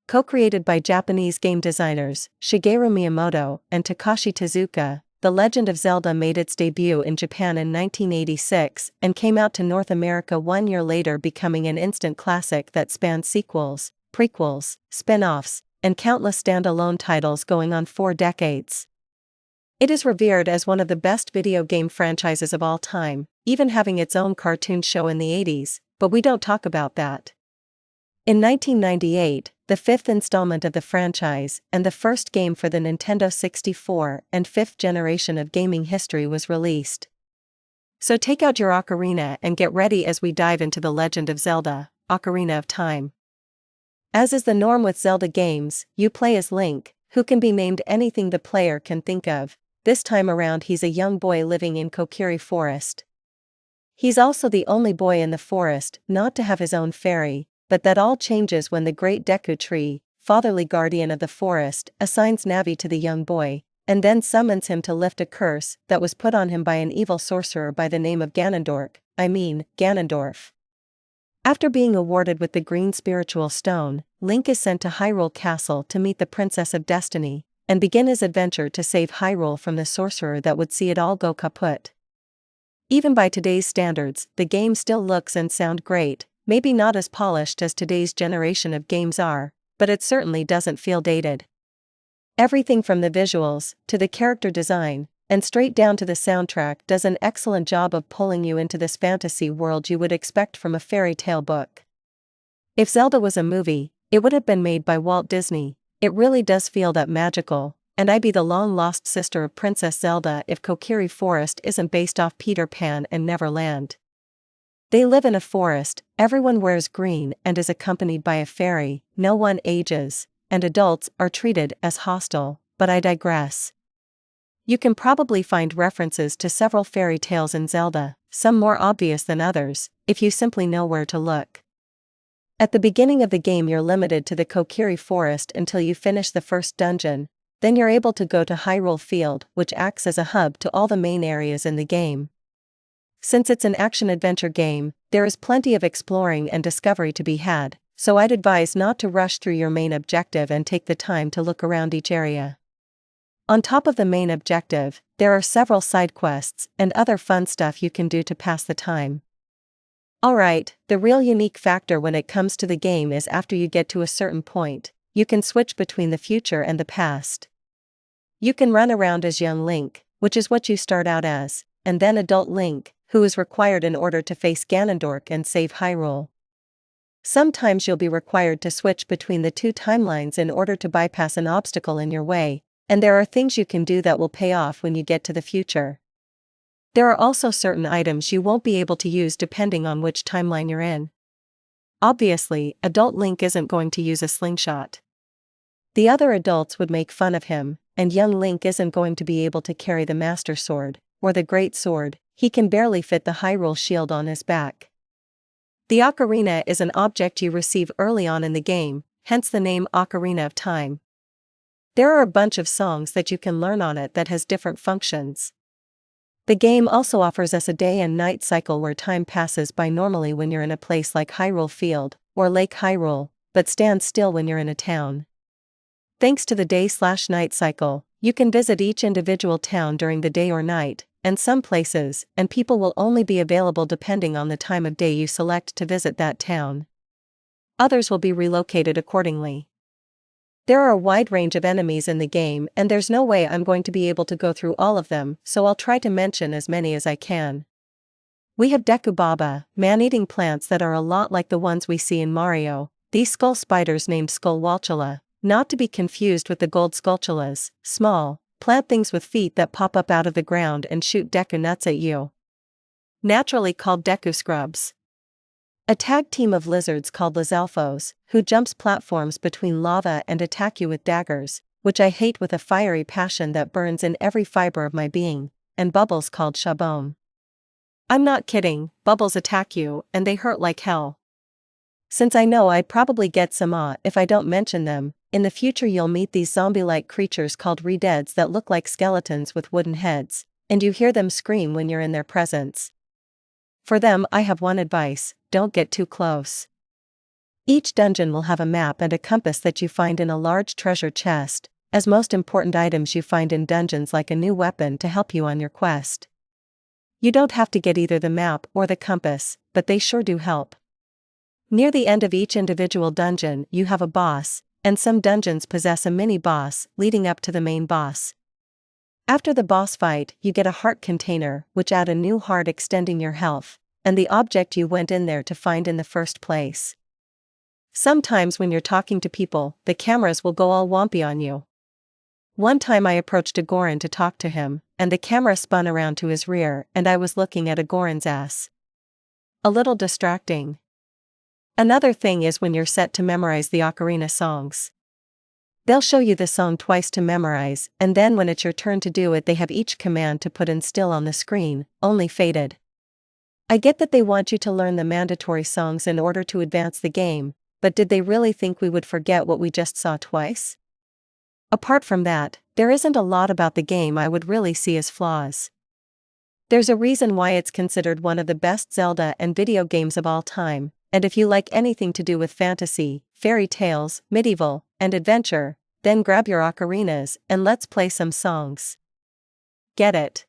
Co-created by Japanese game designers Shigeru Miyamoto and Takashi Tezuka, The Legend of Zelda made its debut in Japan in 1986 and came out to North America 1 year later, becoming an instant classic that spanned sequels, prequels, spin-offs, and countless standalone titles going on 4 decades. It is revered as one of the best video game franchises of all time, even having its own cartoon show in the 80s, but we don't talk about that. In 1998, the 5th installment of the franchise and the first game for the Nintendo 64 and 5th generation of gaming history was released. So take out your ocarina and get ready as we dive into The Legend of Zelda, Ocarina of Time. As is the norm with Zelda games, you play as Link, who can be named anything the player can think of. This time around he's a young boy living in Kokiri Forest. He's also the only boy in the forest not to have his own fairy, but that all changes when the great Deku Tree, fatherly guardian of the forest, assigns Navi to the young boy, and then summons him to lift a curse that was put on him by an evil sorcerer by the name of Ganondorf. After being awarded with the Green Spiritual Stone, Link is sent to Hyrule Castle to meet the Princess of Destiny, and begin his adventure to save Hyrule from the sorcerer that would see it all go kaput. Even by today's standards, the game still looks and sounds great, maybe not as polished as today's generation of games are, but it certainly doesn't feel dated. Everything from the visuals, to the character design, and straight down to the soundtrack does an excellent job of pulling you into this fantasy world you would expect from a fairy tale book. If Zelda was a movie, it would have been made by Walt Disney. It really does feel that magical, and I'd be the long-lost sister of Princess Zelda if Kokiri Forest isn't based off Peter Pan and Neverland. They live in a forest, everyone wears green and is accompanied by a fairy, no one ages, and adults are treated as hostile, but I digress. You can probably find references to several fairy tales in Zelda, some more obvious than others, if you simply know where to look. At the beginning of the game you're limited to the Kokiri Forest until you finish the first dungeon, then you're able to go to Hyrule Field, which acts as a hub to all the main areas in the game. Since it's an action-adventure game, there is plenty of exploring and discovery to be had, so I'd advise not to rush through your main objective and take the time to look around each area. On top of the main objective, there are several side quests and other fun stuff you can do to pass the time. Alright, the real unique factor when it comes to the game is after you get to a certain point, you can switch between the future and the past. You can run around as young Link, which is what you start out as, and then adult Link, who is required in order to face Ganondorf and save Hyrule. Sometimes you'll be required to switch between the two timelines in order to bypass an obstacle in your way, and there are things you can do that will pay off when you get to the future. There are also certain items you won't be able to use depending on which timeline you're in. Obviously, adult Link isn't going to use a slingshot. The other adults would make fun of him, and young Link isn't going to be able to carry the Master Sword, or the Great Sword. He can barely fit the Hyrule Shield on his back. The ocarina is an object you receive early on in the game, hence the name Ocarina of Time. There are a bunch of songs that you can learn on it that has different functions. The game also offers us a day and night cycle where time passes by normally when you're in a place like Hyrule Field, or Lake Hyrule, but stands still when you're in a town. Thanks to the day/night cycle, you can visit each individual town during the day or night, and some places and people will only be available depending on the time of day you select to visit that town. Others will be relocated accordingly. There are a wide range of enemies in the game and there's no way I'm going to be able to go through all of them, so I'll try to mention as many as I can. We have Deku Baba, man-eating plants that are a lot like the ones we see in Mario, these skull spiders named Skullwalchula, not to be confused with the gold Skulltulas, small, plant things with feet that pop up out of the ground and shoot Deku nuts at you. Naturally called Deku Scrubs. A tag team of lizards called Lizalfos, who jumps platforms between lava and attack you with daggers, which I hate with a fiery passion that burns in every fiber of my being, and bubbles called Shabom. I'm not kidding, bubbles attack you, and they hurt like hell. Since I know I'd probably get some if I don't mention them, in the future you'll meet these zombie-like creatures called Redeads that look like skeletons with wooden heads, and you hear them scream when you're in their presence. For them I have one advice: don't get too close. Each dungeon will have a map and a compass that you find in a large treasure chest, as most important items you find in dungeons like a new weapon to help you on your quest. You don't have to get either the map or the compass, but they sure do help. Near the end of each individual dungeon you have a boss, and some dungeons possess a mini-boss leading up to the main boss. After the boss fight, you get a heart container, which add a new heart extending your health, and the object you went in there to find in the first place. Sometimes when you're talking to people, the cameras will go all wompy on you. One time I approached a Goron to talk to him, and the camera spun around to his rear and I was looking at a Goron's ass. A little distracting. Another thing is when you're set to memorize the Ocarina songs. They'll show you the song twice to memorize, and then when it's your turn to do it they have each command to put in still on the screen, only faded. I get that they want you to learn the mandatory songs in order to advance the game, but did they really think we would forget what we just saw twice? Apart from that, there isn't a lot about the game I would really see as flaws. There's a reason why it's considered one of the best Zelda and video games of all time, and if you like anything to do with fantasy, fairy tales, medieval, and adventure, then grab your ocarinas and let's play some songs. Get it?